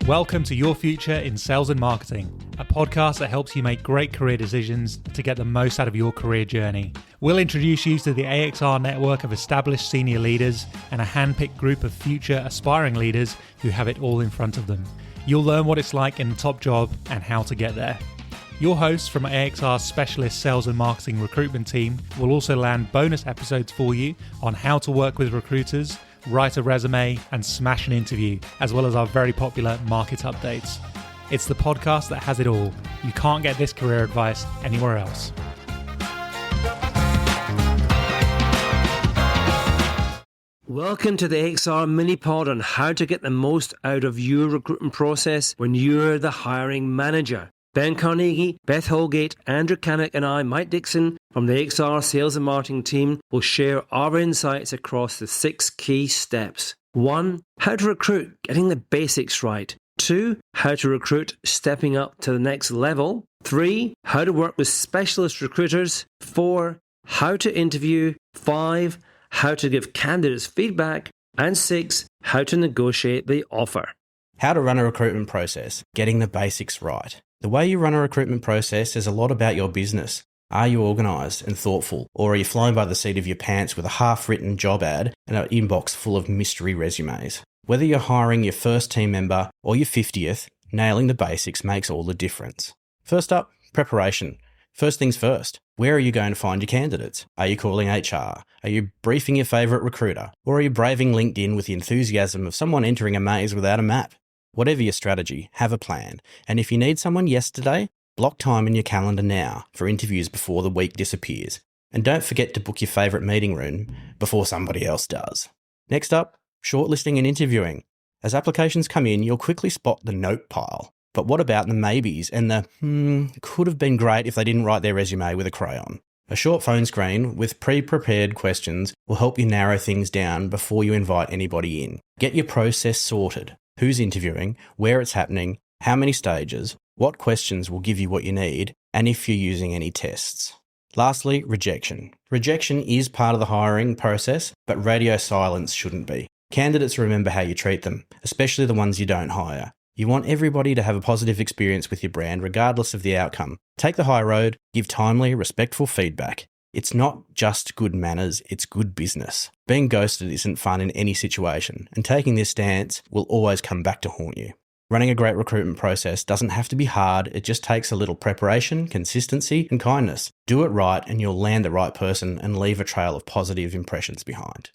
Welcome to Your Future in Sales and Marketing, a podcast that helps you make great career decisions to get the most out of your career journey. We'll introduce you to the AXR network of established senior leaders and a handpicked group of future aspiring leaders who have it all in front of them. You'll learn what it's like in the top job and how to get there. Your hosts from AXR's specialist sales and marketing recruitment team will also land bonus episodes for you on how to work with recruiters, write a resume, and smash an interview, as well as our very popular market updates. It's the podcast that has it all. You can't get this career advice anywhere else. Welcome to the AXR mini-pod on how to get the most out of your recruitment process when you're the hiring manager. Ben Carnegie, Beth Holgate, Andrew Cannock, and I, Mike Dixon, from the AXR sales and marketing team, will share our insights across the 6 key steps. 1. How to recruit, getting the basics right. 2. How to recruit, stepping up to the next level. 3. How to work with specialist recruiters. 4. How to interview. 5. How to give candidates feedback. And 6. How to negotiate the offer. How to run a recruitment process, getting the basics right. The way you run a recruitment process says a lot about your business. Are you organised and thoughtful, or are you flying by the seat of your pants with a half-written job ad and an inbox full of mystery resumes? Whether you're hiring your first team member or your 50th, nailing the basics makes all the difference. First up, preparation. First things first, where are you going to find your candidates? Are you calling HR? Are you briefing your favourite recruiter? Or are you braving LinkedIn with the enthusiasm of someone entering a maze without a map? Whatever your strategy, have a plan. And if you need someone yesterday, block time in your calendar now for interviews before the week disappears. And don't forget to book your favourite meeting room before somebody else does. Next up, shortlisting and interviewing. As applications come in, you'll quickly spot the note pile. But what about the maybes and the could have been great if they didn't write their resume with a crayon? A short phone screen with pre-prepared questions will help you narrow things down before you invite anybody in. Get your process sorted. Who's interviewing, where it's happening, how many stages, what questions will give you what you need, and if you're using any tests. Lastly, rejection. Rejection is part of the hiring process, but radio silence shouldn't be. Candidates remember how you treat them, especially the ones you don't hire. You want everybody to have a positive experience with your brand regardless of the outcome. Take the high road, give timely, respectful feedback. It's not just good manners, it's good business. Being ghosted isn't fun in any situation, and taking this stance will always come back to haunt you. Running a great recruitment process doesn't have to be hard, it just takes a little preparation, consistency, and kindness. Do it right and you'll land the right person and leave a trail of positive impressions behind.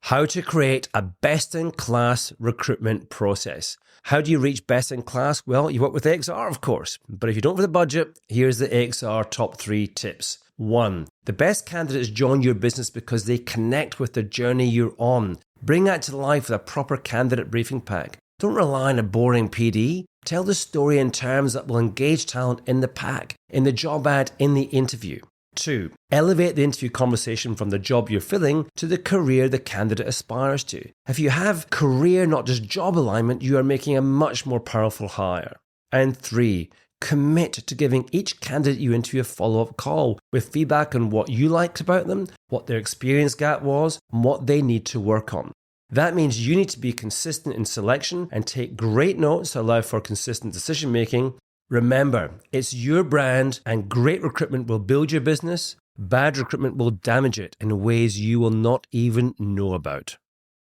How to create a best-in-class recruitment process. How do you reach best-in-class? Well, you work with AXR, of course. But if you don't have the budget, here's the AXR top 3 tips. 1. The best candidates join your business because they connect with the journey you're on. Bring that to life with a proper candidate briefing pack. Don't rely on a boring PD. Tell the story in terms that will engage talent in the pack, in the job ad, in the interview. 2. Elevate the interview conversation from the job you're filling to the career the candidate aspires to. If you have career, not just job alignment, you are making a much more powerful hire. And 3. Commit to giving each candidate you interview a follow-up call with feedback on what you liked about them, what their experience gap was, and what they need to work on. That means you need to be consistent in selection and take great notes to allow for consistent decision-making. Remember, it's your brand, and great recruitment will build your business. Bad recruitment will damage it in ways you will not even know about.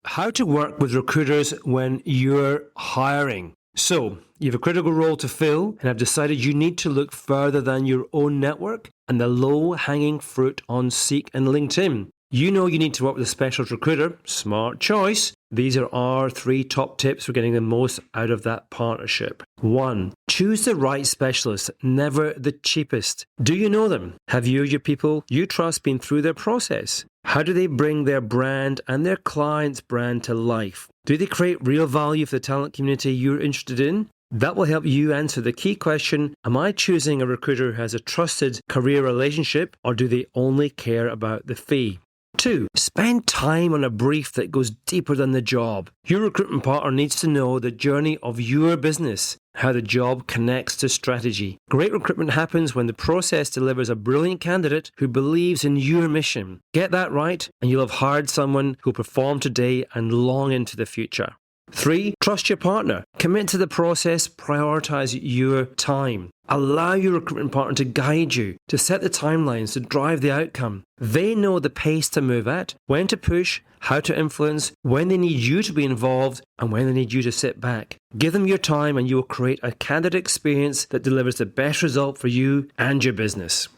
How to work with recruiters when you're hiring. So, you have a critical role to fill and have decided you need to look further than your own network and the low-hanging fruit on Seek and LinkedIn. You know you need to work with a specialist recruiter. Smart choice. These are our 3 top tips for getting the most out of that partnership. 1. Choose the right specialist, never the cheapest. Do you know them? Have you or your people you trust been through their process? How do they bring their brand and their client's brand to life? Do they create real value for the talent community you're interested in? That will help you answer the key question, am I choosing a recruiter who has a trusted career relationship, or do they only care about the fee? 2. Spend time on a brief that goes deeper than the job. Your recruitment partner needs to know the journey of your business, how the job connects to strategy. Great recruitment happens when the process delivers a brilliant candidate who believes in your mission. Get that right, and you'll have hired someone who'll perform today and long into the future. 3, trust your partner. Commit to the process, prioritize your time. Allow your recruitment partner to guide you, to set the timelines, to drive the outcome. They know the pace to move at, when to push, how to influence, when they need you to be involved, and when they need you to sit back. Give them your time and you will create a candidate experience that delivers the best result for you and your business.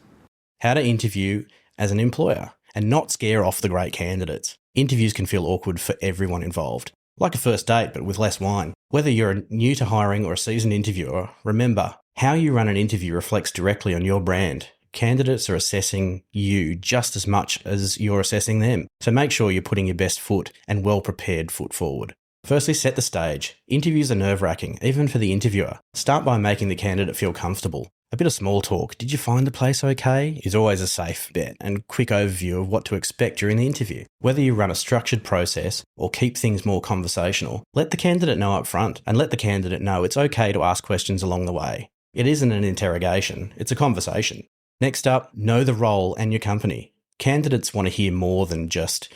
How to interview as an employer and not scare off the great candidates. Interviews can feel awkward for everyone involved. Like a first date, but with less wine. Whether you're new to hiring or a seasoned interviewer, remember, how you run an interview reflects directly on your brand. Candidates are assessing you just as much as you're assessing them. So make sure you're putting your best foot and well-prepared foot forward. Firstly, set the stage. Interviews are nerve-wracking, even for the interviewer. Start by making the candidate feel comfortable. A bit of small talk, did you find the place okay, is always a safe bet, and quick overview of what to expect during the interview. Whether you run a structured process or keep things more conversational, let the candidate know up front and let the candidate know it's okay to ask questions along the way. It isn't an interrogation, it's a conversation. Next up, know the role and your company. Candidates want to hear more than just,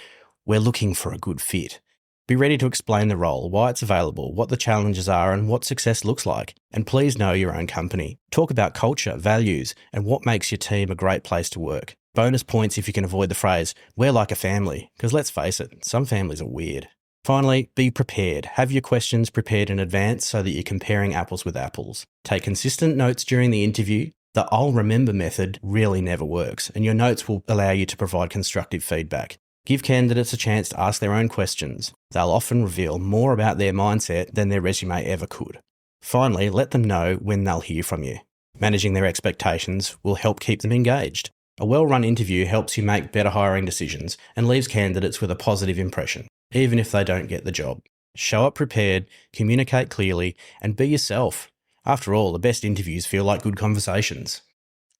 we're looking for a good fit. Be ready to explain the role, why it's available, what the challenges are, and what success looks like. And please know your own company. Talk about culture, values, and what makes your team a great place to work. Bonus points if you can avoid the phrase, we're like a family, because let's face it, some families are weird. Finally, be prepared. Have your questions prepared in advance so that you're comparing apples with apples. Take consistent notes during the interview. The I'll remember method really never works, and your notes will allow you to provide constructive feedback. Give candidates a chance to ask their own questions. They'll often reveal more about their mindset than their resume ever could. Finally, let them know when they'll hear from you. Managing their expectations will help keep them engaged. A well-run interview helps you make better hiring decisions and leaves candidates with a positive impression, even if they don't get the job. Show up prepared, communicate clearly, and be yourself. After all, the best interviews feel like good conversations.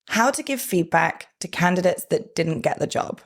How to give feedback to candidates that didn't get the job.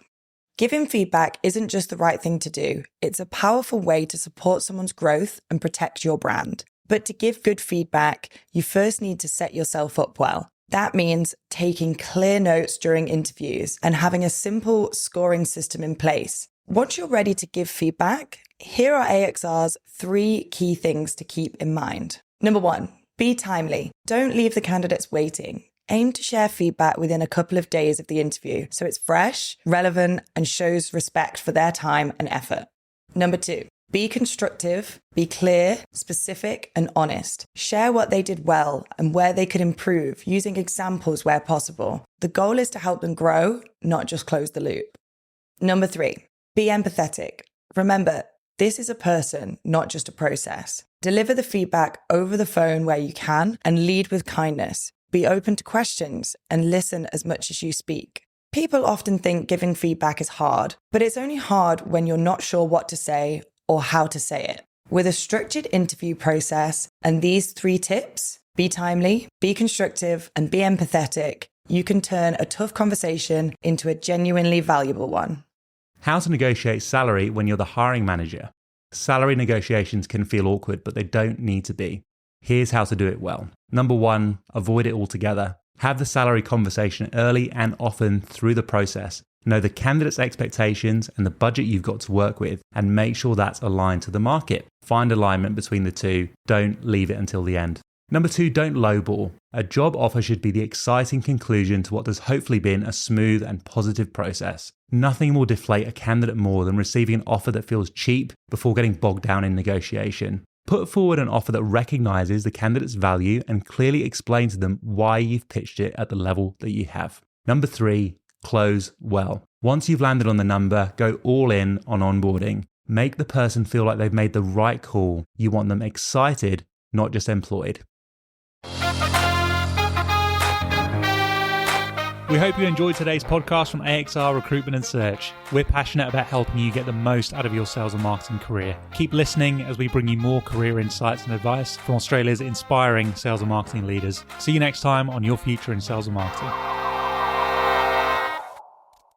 Giving feedback isn't just the right thing to do. It's a powerful way to support someone's growth and protect your brand. But to give good feedback, you first need to set yourself up well. That means taking clear notes during interviews and having a simple scoring system in place. Once you're ready to give feedback, here are AXR's 3 key things to keep in mind. Number 1, be timely. Don't leave the candidates waiting. Aim to share feedback within a couple of days of the interview so it's fresh, relevant, and shows respect for their time and effort. Number 2, be constructive, be clear, specific, and honest. Share what they did well and where they could improve using examples where possible. The goal is to help them grow, not just close the loop. Number 3, be empathetic. Remember, this is a person, not just a process. Deliver the feedback over the phone where you can and lead with kindness. Be open to questions and listen as much as you speak. People often think giving feedback is hard, but it's only hard when you're not sure what to say or how to say it. With a structured interview process and these 3 tips, be timely, be constructive, and be empathetic, you can turn a tough conversation into a genuinely valuable one. How to negotiate salary when you're the hiring manager. Salary negotiations can feel awkward, but they don't need to be. Here's how to do it well. Number 1, avoid it altogether. Have the salary conversation early and often through the process. Know the candidate's expectations and the budget you've got to work with, and make sure that's aligned to the market. Find alignment between the two. Don't leave it until the end. Number 2, don't lowball. A job offer should be the exciting conclusion to what has hopefully been a smooth and positive process. Nothing will deflate a candidate more than receiving an offer that feels cheap before getting bogged down in negotiation. Put forward an offer that recognises the candidate's value and clearly explain to them why you've pitched it at the level that you have. Number 3, close well. Once you've landed on the number, go all in on onboarding. Make the person feel like they've made the right call. You want them excited, not just employed. We hope you enjoyed today's podcast from AXR Recruitment and Search. We're passionate about helping you get the most out of your sales and marketing career. Keep listening as we bring you more career insights and advice from Australia's inspiring sales and marketing leaders. See you next time on Your Future in Sales and Marketing.